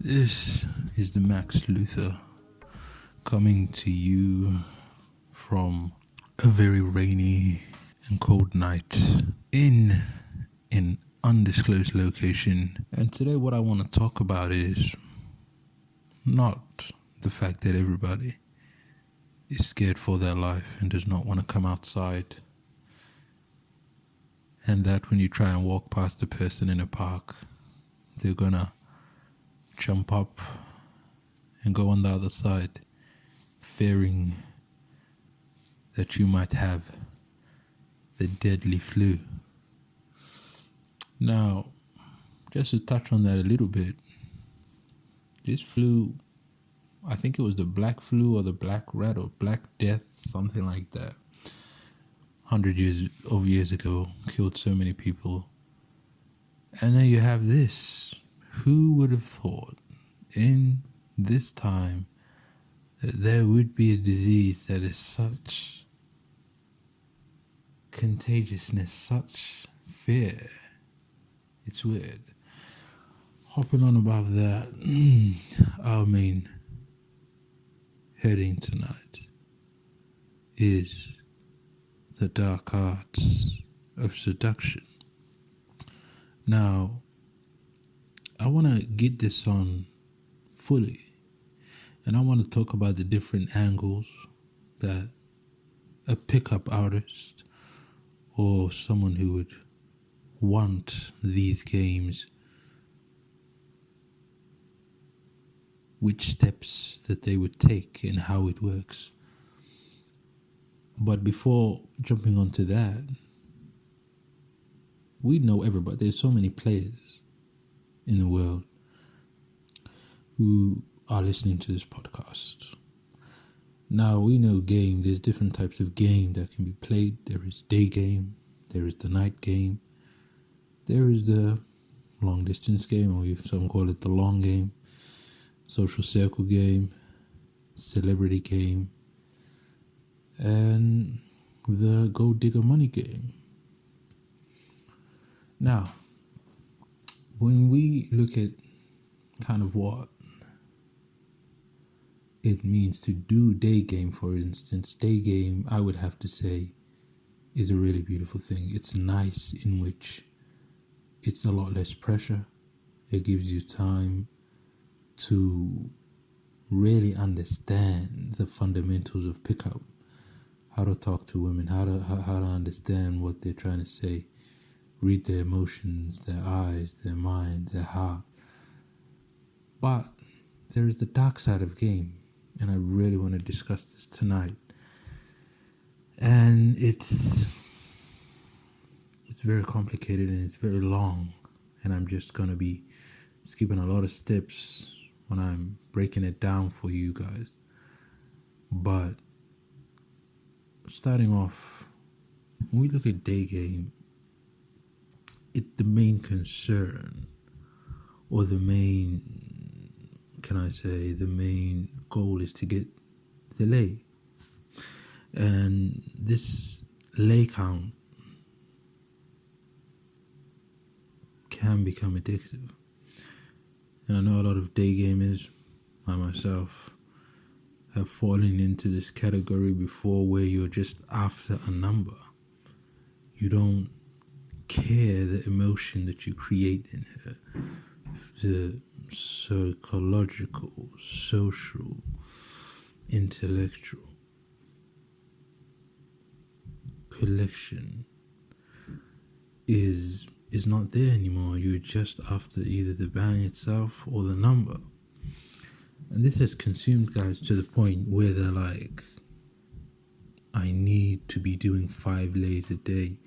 This is the Max Luther coming to you from a very rainy and cold night in an undisclosed location. And today, what I want to talk about is not the fact that everybody is scared for their life and does not want to come outside, and that when you try and walk past a person in a park, they're gonna jump up and go on the other side, fearing that you might have the deadly flu. Now, just to touch on that a little bit, this flu, I think it was the black flu or the black rat or black death, something like that, 100 years ago, killed so many people. And then you have this. Who would have thought in this time that there would be a disease that is such contagiousness, such fear? It's weird. Hopping on above that, our main heading tonight is the dark arts of seduction. Now, I want to get this on fully, and I want to talk about the different angles that a pickup artist or someone who would want these games, which steps that they would take and how it works. But before jumping onto that, we know everybody. There's so many players in the world who are listening to this podcast. Now, we know there's different types of game that can be played. There is day game, there is the night game, there is the long distance game, or some call it the long game, social circle game, celebrity game, and the gold digger money game. Now, when we look at kind of what it means to do day game, for instance, day game, I would have to say, is a really beautiful thing. It's nice in which it's a lot less pressure. It gives you time to really understand the fundamentals of pickup, how to talk to women, how to understand what they're trying to say, read their emotions, their eyes, their mind, their heart. But there is the dark side of game, and I really want to discuss this tonight. And it's very complicated and it's very long, and I'm just going to be skipping a lot of steps when I'm breaking it down for you guys. But starting off, when we look at day game, the main concern, or the main goal is to get the lay. And this lay count can become addictive. And I know a lot of day gamers, I myself, have fallen into this category before, where you're just after a number. You don't care the emotion that you create in her, the psychological, social, intellectual collection is not there anymore. You're just after either the bang itself or the number. And this has consumed guys to the point where they're like, I need to be doing 5 lays a day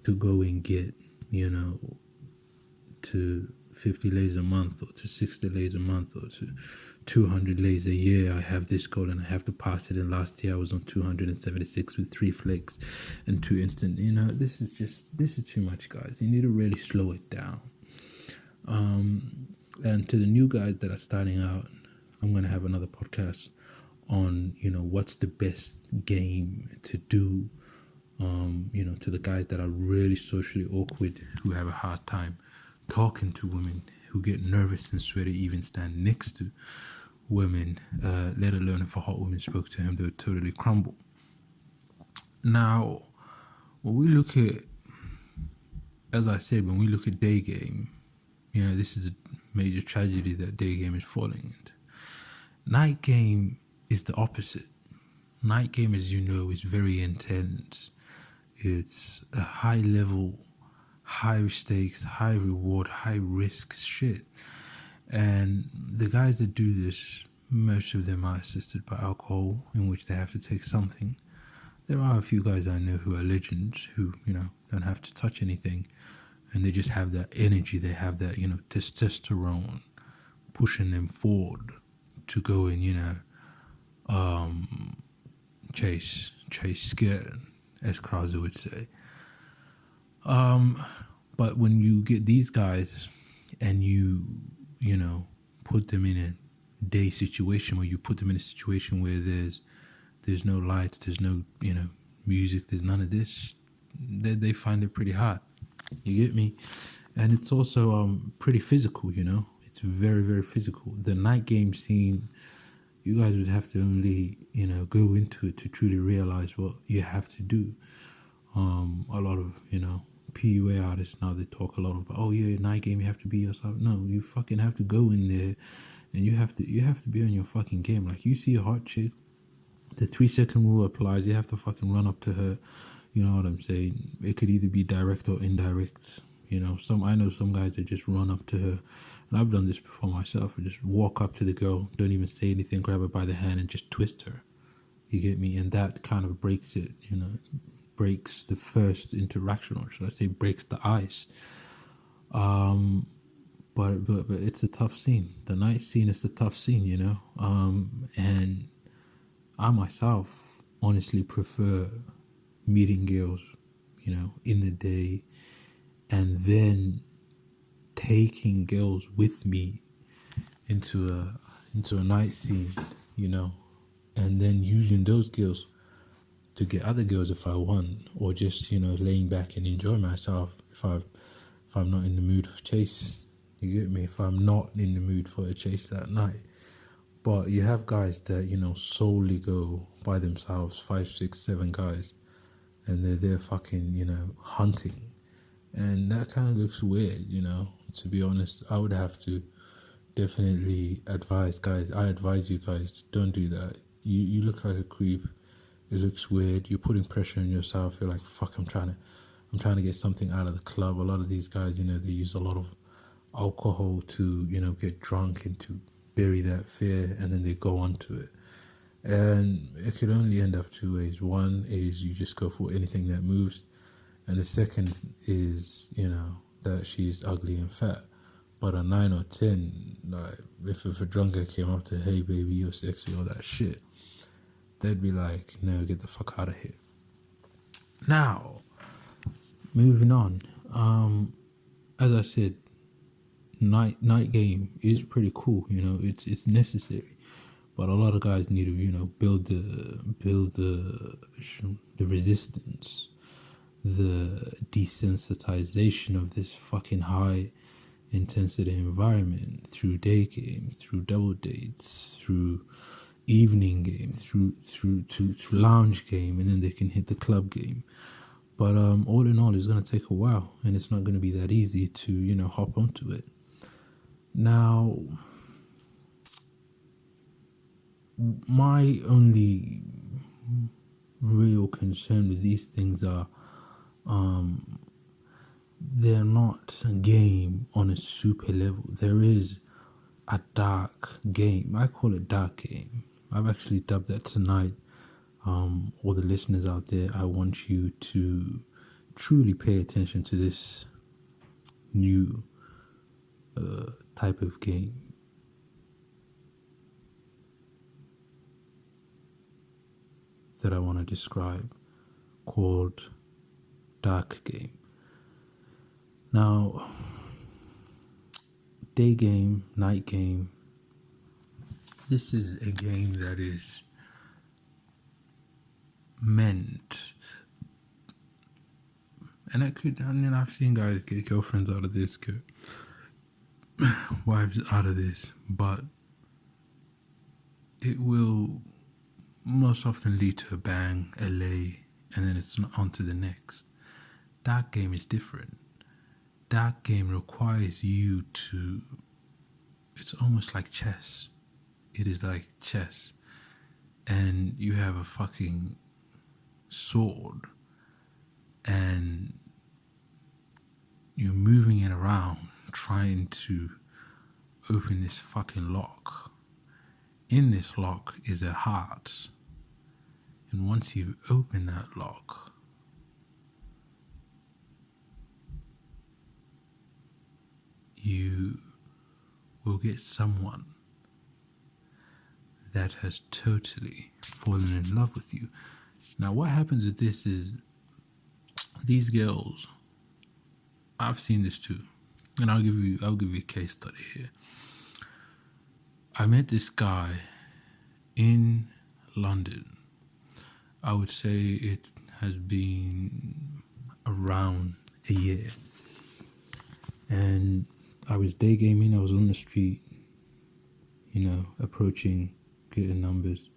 to go and get, to 50 lays a month, or to 60 lays a month, or to 200 lays a year. I have this goal and I have to pass it. And last year I was on 276 with 3 flicks and 2 instant. This is too much, guys. You need to really slow it down. And to the new guys that are starting out, I'm going to have another podcast on, what's the best game to do. To the guys that are really socially awkward, who have a hard time talking to women, who who get nervous and sweaty even stand next to women, let alone if a hot woman spoke to him, they would totally crumble. Now, when we look at, as I said, when we look at day game, this is a major tragedy that day game is falling into. Night game is the opposite. Night game, as you know, is very intense. It's a high level, high stakes, high reward, high risk shit. And the guys that do this, most of them are assisted by alcohol, in which they have to take something. There are a few guys I know who are legends, who, don't have to touch anything, and they just have that energy, they have that, testosterone pushing them forward to go and, chase scared, as Krause would say. But when you get these guys and you put them in a day situation, where you put them in a situation where there's no lights, there's no, music, there's none of this, they find it pretty hard. You get me? And it's also pretty physical, It's very, very physical. The night game scene, you guys would have to only, go into it to truly realize what you have to do. A lot of, PUA artists now, they talk a lot about, oh yeah, night game, you have to be yourself. No, you fucking have to go in there and you have to be on your fucking game. Like, you see a hot chick, the 3-second rule applies. You have to fucking run up to her. You know what I'm saying? It could either be direct or indirect. I know some guys that just run up to her, and I've done this before myself. I just walk up to the girl, don't even say anything, grab her by the hand, and just twist her. You get me? And that kind of breaks it. Breaks the first interaction, or should I say, breaks the ice. But it's a tough scene. The night scene is a tough scene, and I myself honestly prefer meeting girls, in the day, and then taking girls with me into a night scene, and then using those girls to get other girls if I want, or just, laying back and enjoy myself if I'm not in the mood for chase. You get me? If I'm not in the mood for a chase that night. But you have guys that, solely go by themselves, 5, 6, 7 guys, and they're there fucking, hunting. And that kind of looks weird, to be honest. I would have to definitely advise guys. I advise you guys, don't do that. You look like a creep. It looks weird. You're putting pressure on yourself. You're like, fuck, I'm trying to get something out of the club. A lot of these guys, they use a lot of alcohol to, get drunk and to bury that fear, and then they go on to it. And it could only end up 2 ways. One is you just go for anything that moves, and the second is, that she's ugly and fat. But a 9 or 10, like, if a drunk guy came up to, hey baby, you're sexy, all that shit, they'd be like, no, get the fuck out of here. Now, moving on. As I said, night game is pretty cool. It's necessary, but a lot of guys need to build the resistance, the desensitization of this fucking high intensity environment through day games, through double dates, through evening game, through lounge game, and then they can hit the club game. But all in all, it's going to take a while, and it's not going to be that easy to hop onto it. Now, my only real concern with these things are they're not a game on a super level. There is a dark game. I call it dark game. I've actually dubbed that tonight. All the listeners out there, I want you to truly pay attention to this new type of game. That I want to describe, called dark game. Now, day game, night game, this is a game that is meant, and I've seen guys get girlfriends out of this, wives out of this, but it will most often lead to a bang, a lay, and then it's on to the next. That game is different. That game requires you to, it's almost like chess. It is like chess. And you have a fucking sword and you're moving it around trying to open this fucking lock. In this lock is a heart. And once you've opened that lock, you will get someone that has totally fallen in love with you. Now, what happens with this is these girls, I've seen this too, and I'll give you a case study here. I met this guy in London. I would say it has been around a year, and I was day gaming. I was on the street, approaching, getting numbers,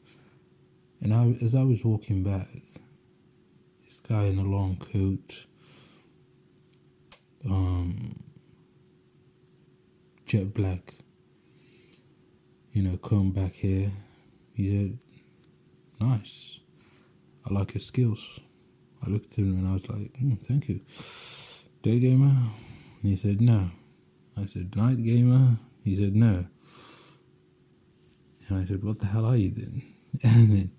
and as I was walking back, this guy in a long coat, jet black, comb back hair. He said, "Nice. I like your skills." I looked at him and I was like, "Thank you. Day gamer?" And he said, "No." I said, "Night gamer?" He said, "No." And I said, "What the hell are you then?" And then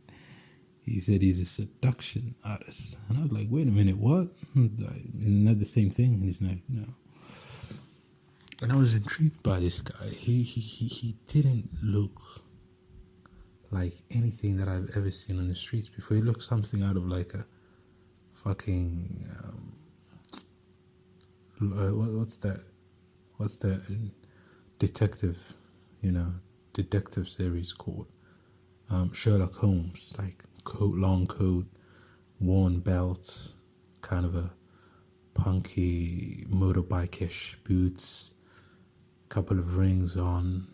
he said he's a seduction artist. And I was like, "Wait a minute, what? Isn't that the same thing?" And he's like, "No." And I was intrigued by this guy. He didn't look like anything that I've ever seen on the streets before. He looked something out of like a fucking what's that detective detective series called Sherlock Holmes, like long coat, worn belt, kind of a punky motorbike-ish boots, couple of rings on,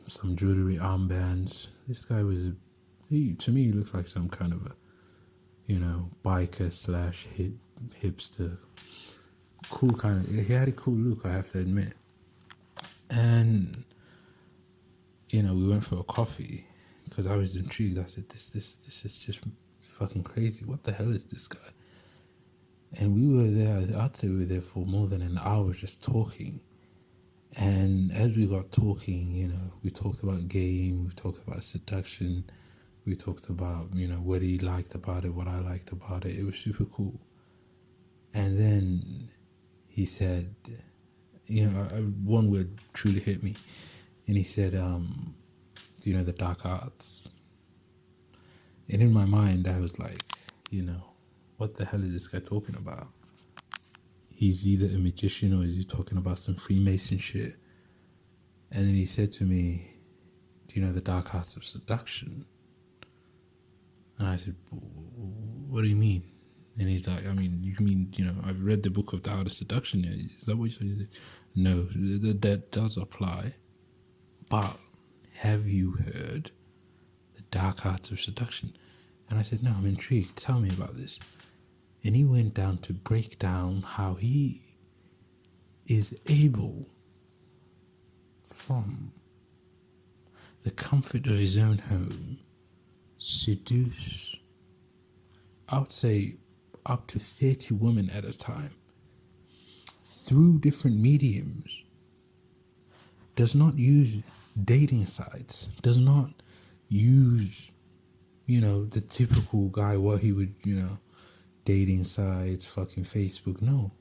some jewelry, armbands. This guy to me, he looked like some kind of a, biker slash hipster. Cool kind of, he had a cool look, I have to admit. And, we went for a coffee because I was intrigued. I said, this is just fucking crazy. What the hell is this guy? And we were there, I'd say we were there for more than an hour just talking. And as we got talking, we talked about game, we talked about seduction, we talked about, what he liked about it, what I liked about it. It was super cool. And then he said, one word truly hit me. And he said, do you know the dark arts? And in my mind, I was like, what the hell is this guy talking about? He's either a magician or is he talking about some Freemason shit? And then he said to me, do you know the dark arts of seduction? And I said, what do you mean? And he's like, you mean, I've read the book of the art of seduction. Is that what you said? No, that does apply. But have you heard the dark arts of seduction? And I said, no, I'm intrigued. Tell me about this. And he went down to break down how he is able, from the comfort of his own home, seduce, I would say, up to 30 women at a time through different mediums. Does not use dating sites, does not use, the typical guy, what he would, dating sites, fucking Facebook. No.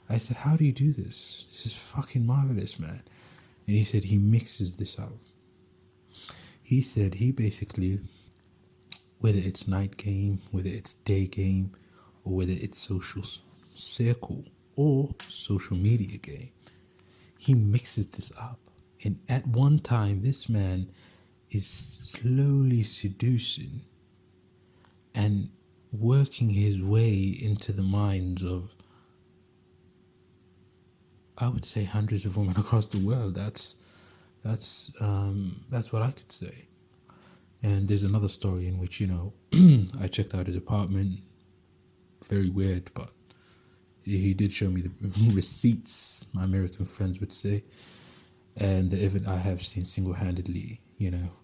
I said, how do you do this? This is fucking marvelous, man. And he said he mixes this up. He said he basically, whether it's night game, whether it's day game, or whether it's social circle or social media game, he mixes this up. And at one time, this man is slowly seducing and working his way into the minds of, I would say hundreds of women across the world. That's what I could say. And there's another story in which, I checked out his apartment. Very weird, but he did show me the receipts, my American friends would say. And the event I have seen single-handedly,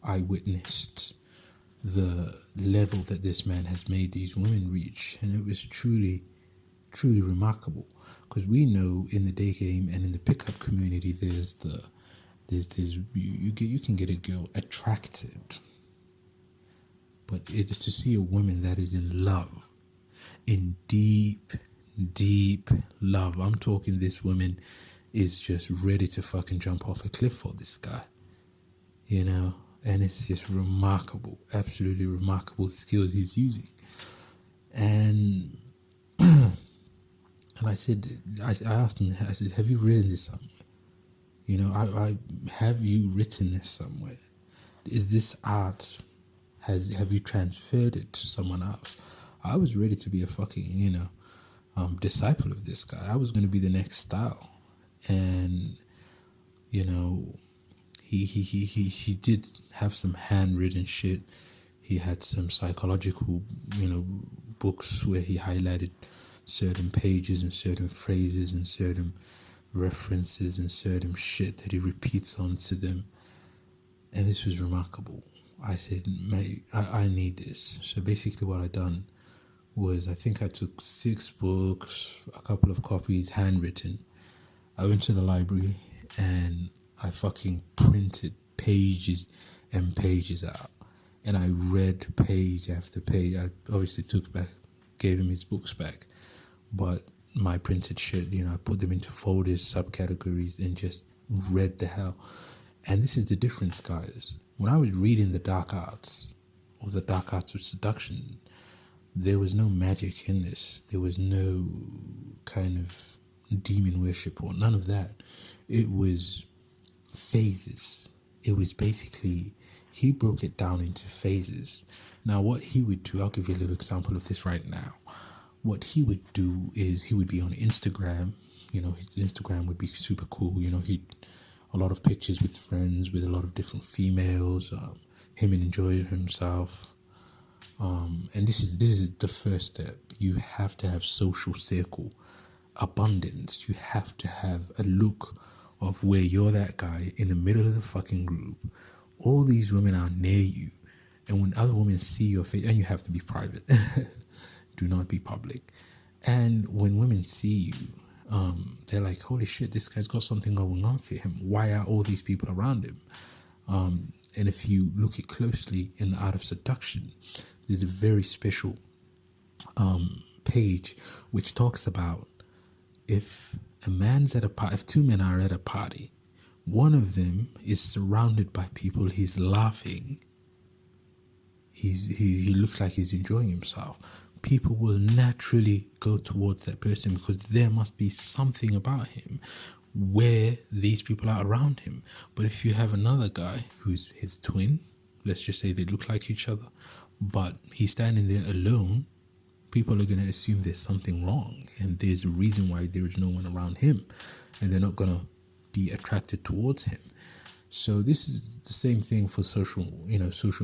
I witnessed the level that this man has made these women reach. And it was truly, truly remarkable. Because we know in the day game and in the pickup community, you can get a girl attracted. But it's to see a woman that is in love, in deep, deep love. I'm talking this woman is just ready to fucking jump off a cliff for this guy, and it's just remarkable, absolutely remarkable skills he's using. And I said, I asked him, I said, have you written this somewhere? I have you written this somewhere? Is this art? Have you transferred it to someone else? I was ready to be a fucking, disciple of this guy. I was going to be the next style. And, he did have some handwritten shit. He had some psychological, books where he highlighted certain pages and certain phrases and certain references and certain shit that he repeats onto them. And this was remarkable. I said, mate, I need this. So basically what I done was, I think I took 6 books, a couple of copies, handwritten. I went to the library and I fucking printed pages and pages out. And I read page after page. I obviously gave him his books back. But my printed shit, I put them into folders, subcategories, and just read the hell. And this is the difference, guys. When I was reading the dark arts, or the dark arts of seduction, there was no magic in this. There was no kind of demon worship or none of that. It was phases. It was basically, he broke it down into phases. Now, what he would do, I'll give you a little example of this right now. What he would do is he would be on Instagram. His Instagram would be super cool. He'd a lot of pictures with friends, with a lot of different females, him enjoying himself. And this is the first step. You have to have social circle abundance. You have to have a look of where you're that guy in the middle of the fucking group. All these women are near you. And when other women see your face, and you have to be private, do not be public. And when women see you, they're like, holy shit, this guy's got something going on for him. Why are all these people around him? And if you look it closely in the art of seduction, there's a very special page which talks about if if 2 men are at a party, one of them is surrounded by people, he's laughing, he looks like he's enjoying himself, people will naturally go towards that person because there must be something about him where these people are around him. But if you have another guy who's his twin, let's just say they look like each other, but he's standing there alone, people are going to assume there's something wrong and there's a reason why there is no one around him, and they're not going to be attracted towards him. So this is the same thing for social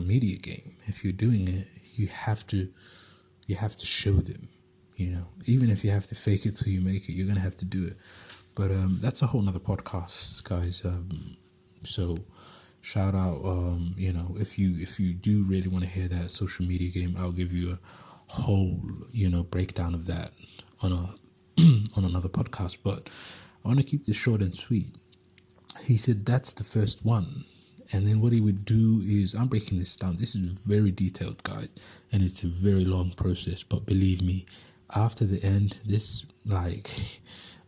media game. If you're doing it, you have to show them, even if you have to fake it till you make it, you're going to have to do it. But that's a whole nother podcast, guys. So shout out, if you do really want to hear that social media game, I'll give you a whole, breakdown of that on on another podcast. But I want to keep this short and sweet. He said that's the first one. And then what he would do is, I'm breaking this down. This is a very detailed guide and it's a very long process. But believe me, after the end,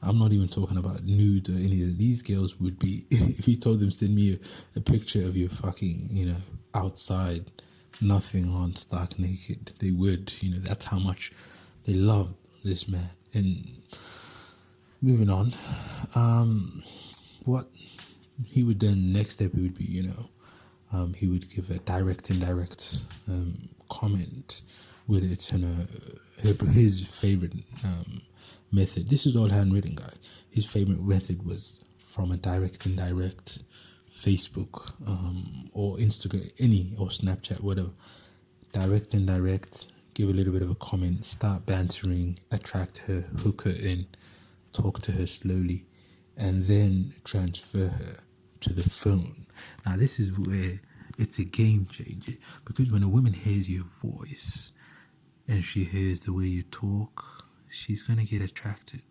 I'm not even talking about nudes or any of these girls would be, if you told them, send me a picture of your fucking, outside, nothing on, stark naked, they would, that's how much they love this man. And moving on, what he would then, next step, he would be, he would give a direct, indirect comment, whether it's in his favorite method. This is all handwritten, guy. His favorite method was from a direct, indirect, Facebook or Instagram, or Snapchat, whatever. Direct, indirect, give a little bit of a comment, start bantering, attract her, hook her in, talk to her slowly, and then transfer her to the phone. Now, this is where it's a game changer, because when a woman hears your voice and she hears the way you talk, she's gonna get attracted.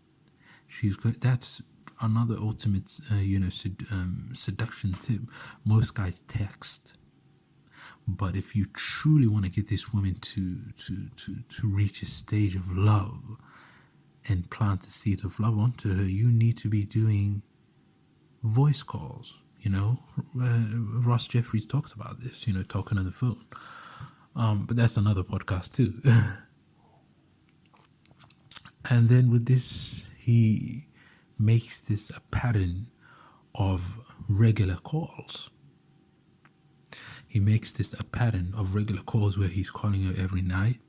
That's another ultimate, seduction tip. Most guys text, but if you truly want to get this woman to reach a stage of love and plant the seed of love onto her, you need to be doing voice calls. Ross Jeffries talks about this, talking on the phone. But that's another podcast too. And then with this, he makes this a pattern of regular calls. He makes this a pattern of regular calls where he's calling her every night.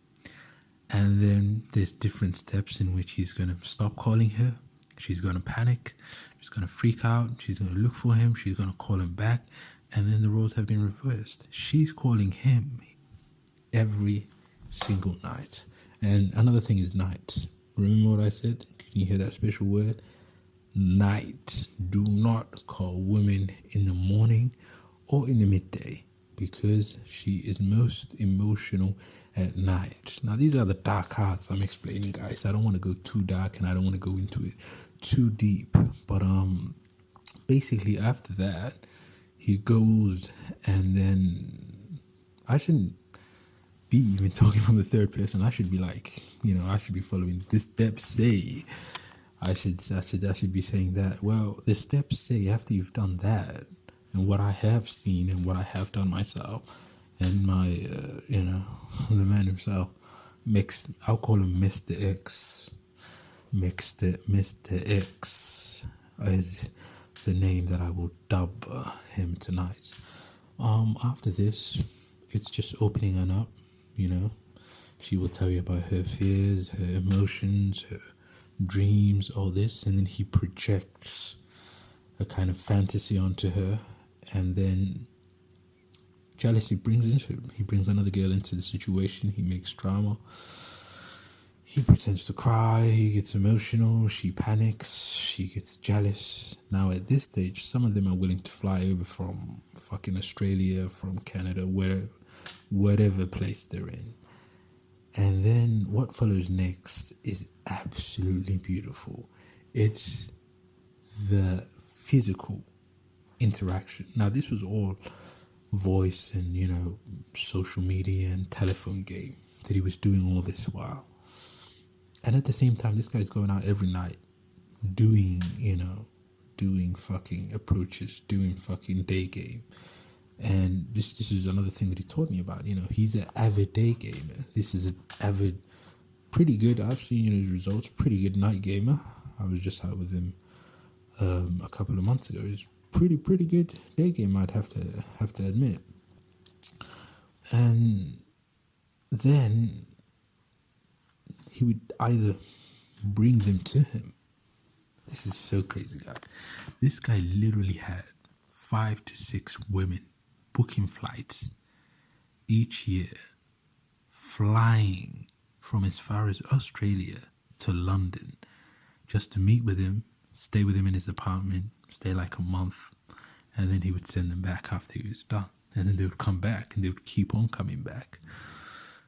And then there's different steps in which he's going to stop calling her. She's going to panic. She's going to freak out. She's going to look for him. She's going to call him back. And then the roles have been reversed. She's calling him every single night. And another thing is nights. Remember what I said? Can you hear that special word? Night. Do not call women in the morning or in the midday, because she is most emotional at night. Now, these are the dark arts I'm explaining, guys. I don't want to go too dark and I don't want to go into it too deep. But basically after that, he goes, and then I shouldn't be even talking from the third person. I should be like, I should be following the steps say. I should be saying that. Well, the steps say after you've done that, and what I have seen and what I have done myself, and my, the man himself, I'll call him Mr. X. Mr. X is the name that I will dub him tonight. After this, it's just opening her up, She will tell you about her fears, her emotions, her dreams, all this, and then he projects a kind of fantasy onto her, and then jealousy brings into it. He brings another girl into the situation. He makes drama. He pretends to cry. He gets emotional. She panics. She gets jealous. Now, at this stage, some of them are willing to fly over from fucking Australia, from Canada, whatever place they're in. And then what follows next is absolutely beautiful. It's the physical interaction. Now, this was all voice and, social media and telephone game that he was doing all this while. And at the same time, this guy's going out every night doing fucking approaches, doing fucking day game. And this is another thing that he taught me about. He's an avid day gamer. This is an avid, pretty good, I've seen his results, pretty good night gamer. I was just out with him a couple of months ago. He's pretty good day gamer, I'd have to admit. And then he would either bring them to him. This is so crazy, guy. This guy literally had 5 to 6 women booking flights each year, flying from as far as Australia to London just to meet with him, stay with him in his apartment, stay like a month, and then he would send them back after he was done. And then they would come back, and they would keep on coming back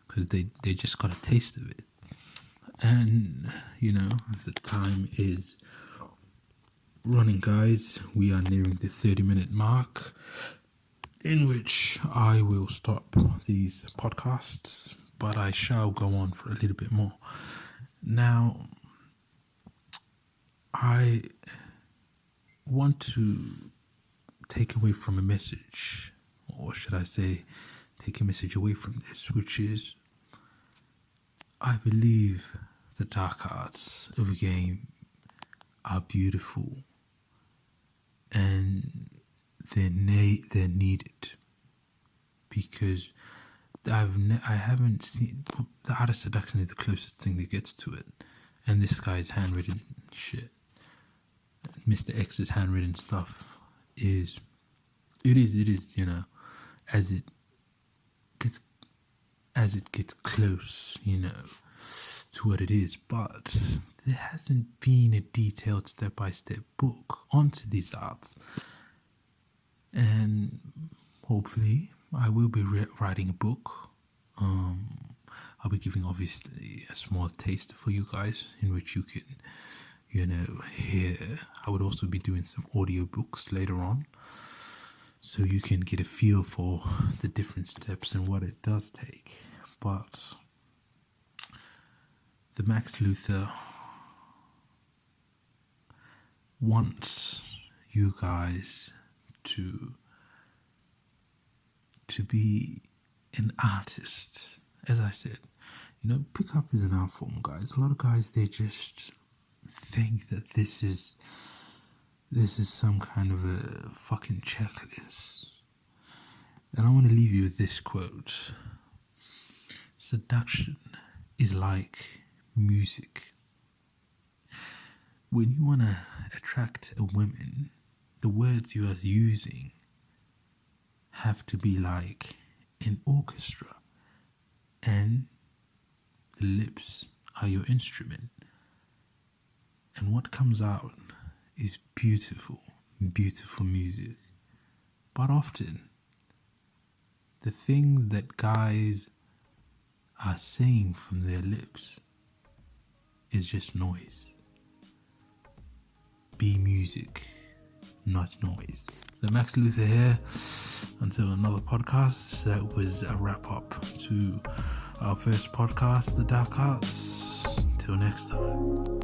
because they just got a taste of it. And, the time is running, guys. We are nearing the 30-minute mark, in which I will stop these podcasts, but I shall go on for a little bit more. Now, I want to take away from a message, or should I say, take a message away from this, which is, I believe the dark arts of a game are beautiful, and they're needed, because I haven't seen the art of seduction is the closest thing that gets to it, and this guy's handwritten shit, Mr. X's handwritten stuff is it is as it gets close to what it is, but there hasn't been a detailed step-by-step book onto these arts, and hopefully I will be writing a book. I'll be giving obviously a small taste for you guys in which you can hear. I would also be doing some audiobooks later on, so you can get a feel for the different steps and what it does take. But the Max Luther wants you guys to be an artist. As I said, pickup is an art form, guys. A lot of guys, they just think that this is some kind of a fucking checklist. And I want to leave you with this quote. Seduction is like music. When you want to attract a woman, the words you are using have to be like an orchestra, and the lips are your instrument. And what comes out is beautiful, beautiful music. But often, the things that guys are saying from their lips is just noise. Be music, not noise. The Max Luther here. Until another podcast, that was a wrap up to our first podcast, The Dark Arts. Till next time.